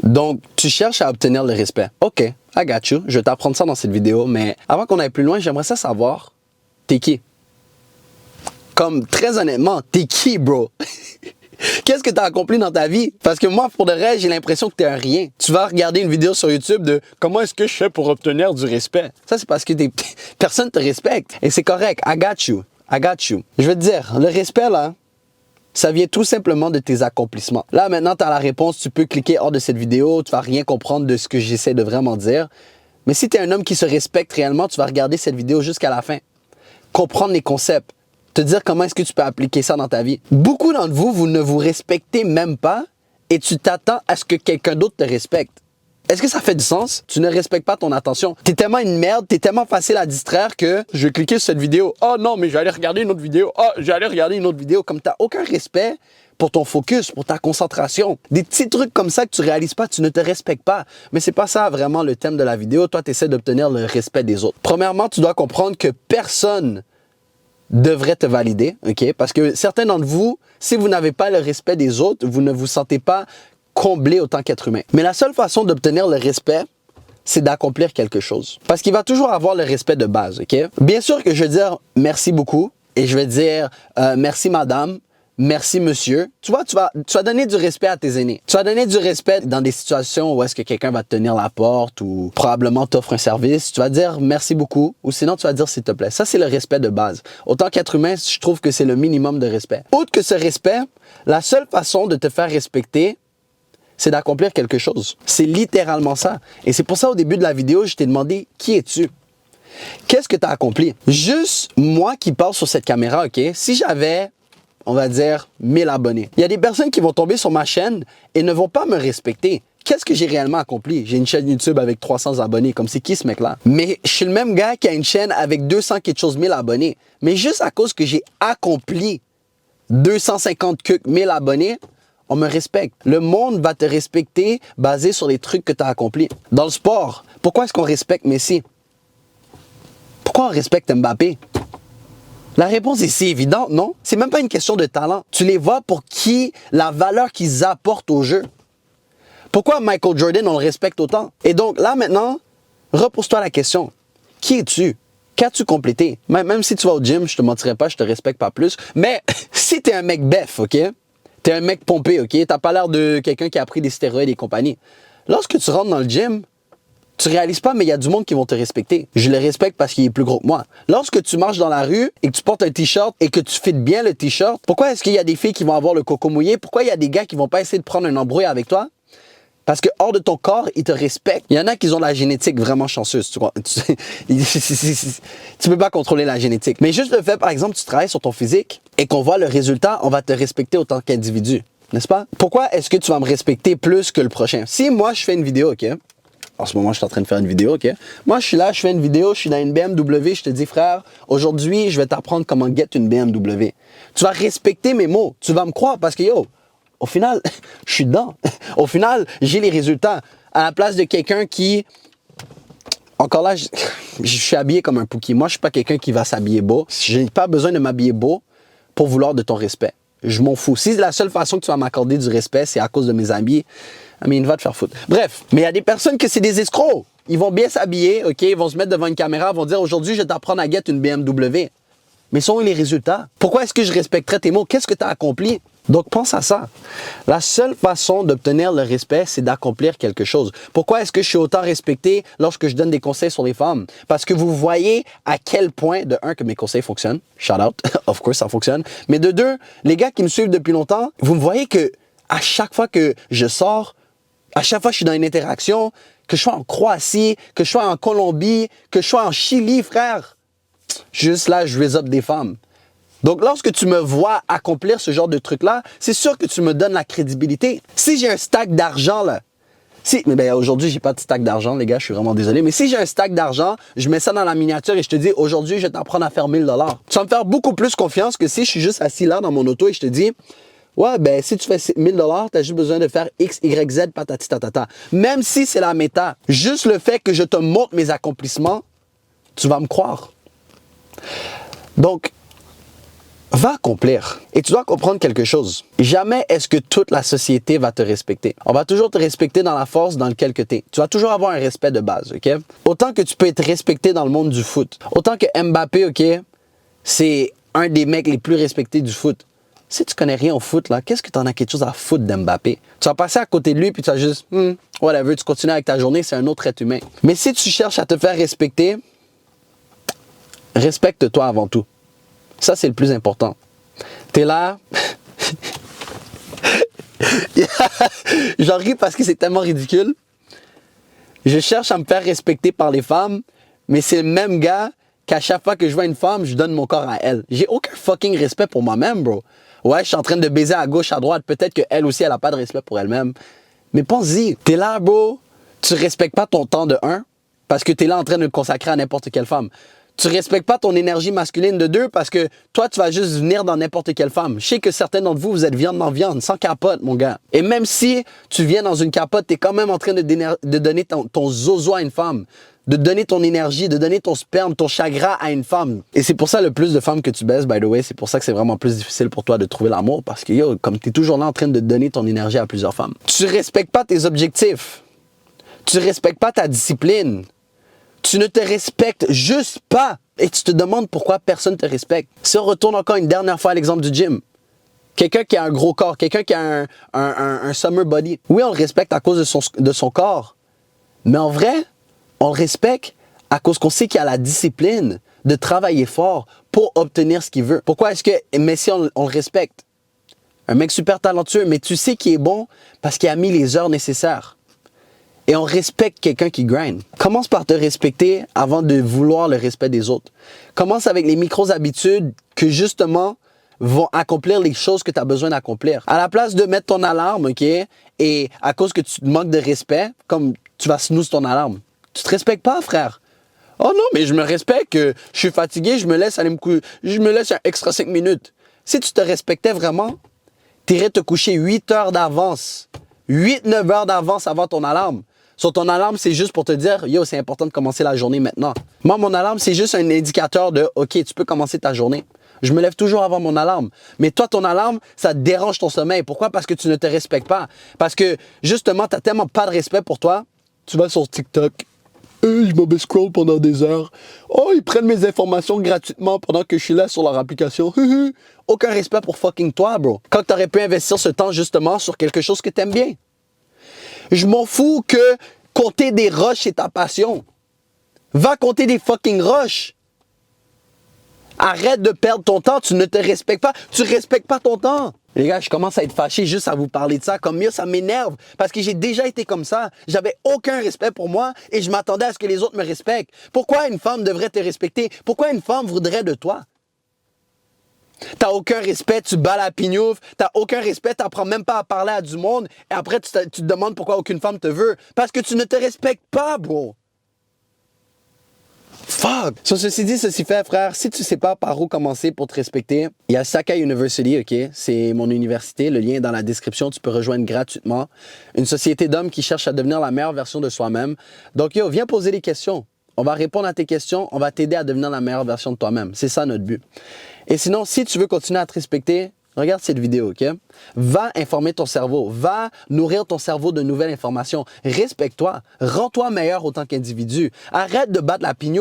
Donc, tu cherches à obtenir le respect. OK, I got you. Je vais t'apprendre ça dans cette vidéo, mais avant qu'on aille plus loin, j'aimerais ça savoir, t'es qui? Comme, très honnêtement, t'es qui, bro? Qu'est-ce que tu as accompli dans ta vie? Parce que moi, pour de vrai, j'ai l'impression que tu es un rien. Tu vas regarder une vidéo sur YouTube de comment est-ce que je fais pour obtenir du respect. Ça, c'est parce que personne ne te respecte. Et c'est correct. I got you. I got you. Je vais te dire, le respect, là, ça vient tout simplement de tes accomplissements. Là, maintenant, tu as la réponse. Tu peux cliquer hors de cette vidéo. Tu vas rien comprendre de ce que j'essaie de vraiment dire. Mais si tu es un homme qui se respecte réellement, tu vas regarder cette vidéo jusqu'à la fin. Comprendre les concepts. Te dire comment est-ce que tu peux appliquer ça dans ta vie. Beaucoup d'entre vous, vous ne vous respectez même pas et tu t'attends à ce que quelqu'un d'autre te respecte. Est-ce que ça fait du sens? Tu ne respectes pas ton attention. T'es tellement une merde, t'es tellement facile à distraire que je vais cliquer sur cette vidéo. Oh non, mais je vais aller regarder une autre vidéo. Oh, je vais aller regarder une autre vidéo. Comme t'as aucun respect pour ton focus, pour ta concentration. Des petits trucs comme ça que tu réalises pas, tu ne te respectes pas. Mais c'est pas ça vraiment le thème de la vidéo. Toi, tu essaies d'obtenir le respect des autres. Premièrement, tu dois comprendre que personne devrait te valider, ok? Parce que certains d'entre vous, si vous n'avez pas le respect des autres, vous ne vous sentez pas comblé autant qu'être humain. Mais la seule façon d'obtenir le respect, c'est d'accomplir quelque chose. Parce qu'il va toujours avoir le respect de base, ok? Bien sûr que je vais dire merci beaucoup et je vais dire merci madame, merci monsieur. Tu vois, tu vas donner du respect à tes aînés. Tu vas donner du respect dans des situations où est-ce que quelqu'un va te tenir la porte ou probablement t'offre un service. Tu vas dire merci beaucoup ou sinon tu vas dire s'il te plaît. Ça, c'est le respect de base. Autant qu'être humain, je trouve que c'est le minimum de respect. Outre que ce respect, la seule façon de te faire respecter, c'est d'accomplir quelque chose. C'est littéralement ça. Et c'est pour ça, au début de la vidéo, je t'ai demandé qui es-tu? Qu'est-ce que tu as accompli? Juste moi qui parle sur cette caméra, ok? Si j'avais, on va dire, 1000 abonnés. Il y a des personnes qui vont tomber sur ma chaîne et ne vont pas me respecter. Qu'est-ce que j'ai réellement accompli? J'ai une chaîne YouTube avec 300 abonnés. Comme c'est qui ce mec-là? Mais je suis le même gars qui a une chaîne avec 200 quelque chose 1000 abonnés. Mais juste à cause que j'ai accompli 250 000 abonnés, on me respecte. Le monde va te respecter basé sur les trucs que tu as accomplis. Dans le sport, pourquoi est-ce qu'on respecte Messi? Pourquoi on respecte Mbappé? La réponse est si évidente, non? C'est même pas une question de talent. Tu les vois pour qui, la valeur qu'ils apportent au jeu. Pourquoi Michael Jordan, on le respecte autant? Et donc là maintenant, repose-toi la question. Qui es-tu? Qu'as-tu complété? Même si tu vas au gym, je te mentirai pas, je te respecte pas plus. Mais si tu es un mec bef, ok? Tu es un mec pompé, ok? T'as pas l'air de quelqu'un qui a pris des stéroïdes et compagnie. Lorsque tu rentres dans le gym, tu réalises pas, mais il y a du monde qui vont te respecter. Je le respecte parce qu'il est plus gros que moi. Lorsque tu marches dans la rue et que tu portes un t-shirt et que tu fites bien le t-shirt, pourquoi est-ce qu'il y a des filles qui vont avoir le coco mouillé? Pourquoi il y a des gars qui vont pas essayer de prendre un embrouille avec toi? Parce que hors de ton corps, ils te respectent. Il y en a qui ont la génétique vraiment chanceuse, tu vois. Tu peux pas contrôler la génétique. Mais juste le fait, par exemple, tu travailles sur ton physique et qu'on voit le résultat, on va te respecter autant qu'individu. N'est-ce pas? Pourquoi est-ce que tu vas me respecter plus que le prochain? Si moi, je fais une vidéo, OK? En ce moment, je suis en train de faire une vidéo, OK? Moi, je suis là, je fais une vidéo, je suis dans une BMW, je te dis, frère, aujourd'hui, je vais t'apprendre comment get une BMW. Tu vas respecter mes mots. Tu vas me croire parce que, yo, au final, je suis dedans. Au final, j'ai les résultats. À la place de quelqu'un qui... Encore là, je suis habillé comme un Pookie. Moi, je suis pas quelqu'un qui va s'habiller beau. Je n'ai pas besoin de m'habiller beau pour vouloir de ton respect. Je m'en fous. Si la seule façon que tu vas m'accorder du respect, c'est à cause de mes habits, mais il va te faire foutre. Bref, mais il y a des personnes que c'est des escrocs. Ils vont bien s'habiller, OK? Ils vont se mettre devant une caméra, ils vont dire, aujourd'hui, je vais t'apprendre à get une BMW. Mais sont où les résultats? Pourquoi est-ce que je respecterais tes mots? Qu'est-ce que tu as accompli? Donc, pense à ça. La seule façon d'obtenir le respect, c'est d'accomplir quelque chose. Pourquoi est-ce que je suis autant respecté lorsque je donne des conseils sur les femmes? Parce que vous voyez à quel point, de un, que mes conseils fonctionnent. Shout out. Of course, ça fonctionne. Mais de deux, les gars qui me suivent depuis longtemps, vous me voyez que à chaque fois que je sors, à chaque fois que je suis dans une interaction, que je sois en Croatie, que je sois en Colombie, que je sois en Chili, frère, juste là, je raise up des femmes. Donc, lorsque tu me vois accomplir ce genre de truc-là, c'est sûr que tu me donnes la crédibilité. Si j'ai un stack d'argent, là, mais aujourd'hui, j'ai pas de stack d'argent, les gars, je suis vraiment désolé. Mais si j'ai un stack d'argent, je mets ça dans la miniature et je te dis, aujourd'hui, je vais t'apprendre à faire 1000 $. Tu vas me faire beaucoup plus confiance que si je suis juste assis là dans mon auto et je te dis, ouais, ben, si tu fais 1000 $, tu as juste besoin de faire X, Y, Z, patati, tatata. Même si c'est la méta, juste le fait que je te montre mes accomplissements, tu vas me croire. Donc, Va accomplir. Et tu dois comprendre quelque chose. Jamais est-ce que toute la société va te respecter. On va toujours te respecter dans la force dans laquelle tu es. Tu vas toujours avoir un respect de base, OK? Autant que tu peux être respecté dans le monde du foot. Autant que Mbappé, OK, c'est un des mecs les plus respectés du foot. Si tu connais rien au foot, là, qu'est-ce que tu en as quelque chose à foutre d'Mbappé? Tu vas passer à côté de lui puis tu vas juste, whatever, tu continues avec ta journée, c'est un autre être humain. Mais si tu cherches à te faire respecter, respecte-toi avant tout. Ça, c'est le plus important. T'es là. J'en ris parce que c'est tellement ridicule. Je cherche à me faire respecter par les femmes, mais c'est le même gars qu'à chaque fois que je vois une femme, je donne mon corps à elle. J'ai aucun fucking respect pour moi-même, bro. Ouais, je suis en train de baiser à gauche, à droite. Peut-être qu'elle aussi, elle n'a pas de respect pour elle-même. Mais pense-y, t'es là, bro. Tu respectes pas ton temps de 1 parce que t'es là en train de le consacrer à n'importe quelle femme. Tu respectes pas ton énergie masculine de 2 parce que toi, tu vas juste venir dans n'importe quelle femme. Je sais que certains d'entre vous, vous êtes viande dans viande, sans capote, mon gars. Et même si tu viens dans une capote, tu es quand même en train de donner ton zozo à une femme, de donner ton énergie, de donner ton sperme, ton chagrin à une femme. Et c'est pour ça le plus de femmes que tu baises, by the way, c'est pour ça que c'est vraiment plus difficile pour toi de trouver l'amour parce que, yo, comme tu es toujours là en train de donner ton énergie à plusieurs femmes. Tu respectes pas tes objectifs. Tu respectes pas ta discipline. Tu ne te respectes juste pas. Et tu te demandes pourquoi personne ne te respecte. Si on retourne encore une dernière fois à l'exemple du gym. Quelqu'un qui a un gros corps, quelqu'un qui a un summer body. Oui, on le respecte à cause de son corps. Mais en vrai, on le respecte à cause qu'on sait qu'il a la discipline de travailler fort pour obtenir ce qu'il veut. Pourquoi est-ce que Messi, on le respecte? Un mec super talentueux, mais tu sais qu'il est bon parce qu'il a mis les heures nécessaires. Et on respecte quelqu'un qui grind. Commence par te respecter avant de vouloir le respect des autres. Commence avec les micro-habitudes que justement vont accomplir les choses que tu as besoin d'accomplir. À la place de mettre ton alarme, OK, et à cause que tu manques de respect, comme tu vas snooze ton alarme, tu te respectes pas, frère. Oh non, mais je me respecte, je suis fatigué, je me laisse aller je me laisse un extra 5 minutes. Si tu te respectais vraiment, tu irais te coucher 8 heures d'avance. 8-9 heures d'avance avant ton alarme. Sur ton alarme, c'est juste pour te dire, yo, c'est important de commencer la journée maintenant. Moi, mon alarme, c'est juste un indicateur de, OK, tu peux commencer ta journée. Je me lève toujours avant mon alarme. Mais toi, ton alarme, ça dérange ton sommeil. Pourquoi? Parce que tu ne te respectes pas. Parce que, justement, tu n'as tellement pas de respect pour toi. Tu vas sur TikTok. Je m'en vais scroll pendant des heures. Oh, ils prennent mes informations gratuitement pendant que je suis là sur leur application. Aucun respect pour fucking toi, bro. Quand tu aurais pu investir ce temps, justement, sur quelque chose que tu aimes bien. Je m'en fous que compter des roches, c'est ta passion. Va compter des fucking roches. Arrête de perdre ton temps, tu ne te respectes pas. Tu respectes pas ton temps. Les gars, je commence à être fâché juste à vous parler de ça. Comme mieux, ça m'énerve. Parce que j'ai déjà été comme ça. J'avais aucun respect pour moi et je m'attendais à ce que les autres me respectent. Pourquoi une femme devrait te respecter? Pourquoi une femme voudrait de toi? T'as aucun respect, tu bats la pignouf, t'as aucun respect, t'apprends même pas à parler à du monde, et après tu te demandes pourquoi aucune femme te veut. Parce que tu ne te respectes pas, bro. Fuck! Sur ceci dit, ceci fait, frère, si tu sais pas par où commencer pour te respecter, il y a Sakai University, OK? C'est mon université, le lien est dans la description, tu peux rejoindre gratuitement. Une société d'hommes qui cherche à devenir la meilleure version de soi-même. Donc, yo, viens poser des questions. On va répondre à tes questions, on va t'aider à devenir la meilleure version de toi-même. C'est ça notre but. Et sinon, si tu veux continuer à te respecter, regarde cette vidéo, OK? Va informer ton cerveau. Va nourrir ton cerveau de nouvelles informations. Respecte-toi. Rends-toi meilleur autant qu'individu. Arrête de battre la pignouf.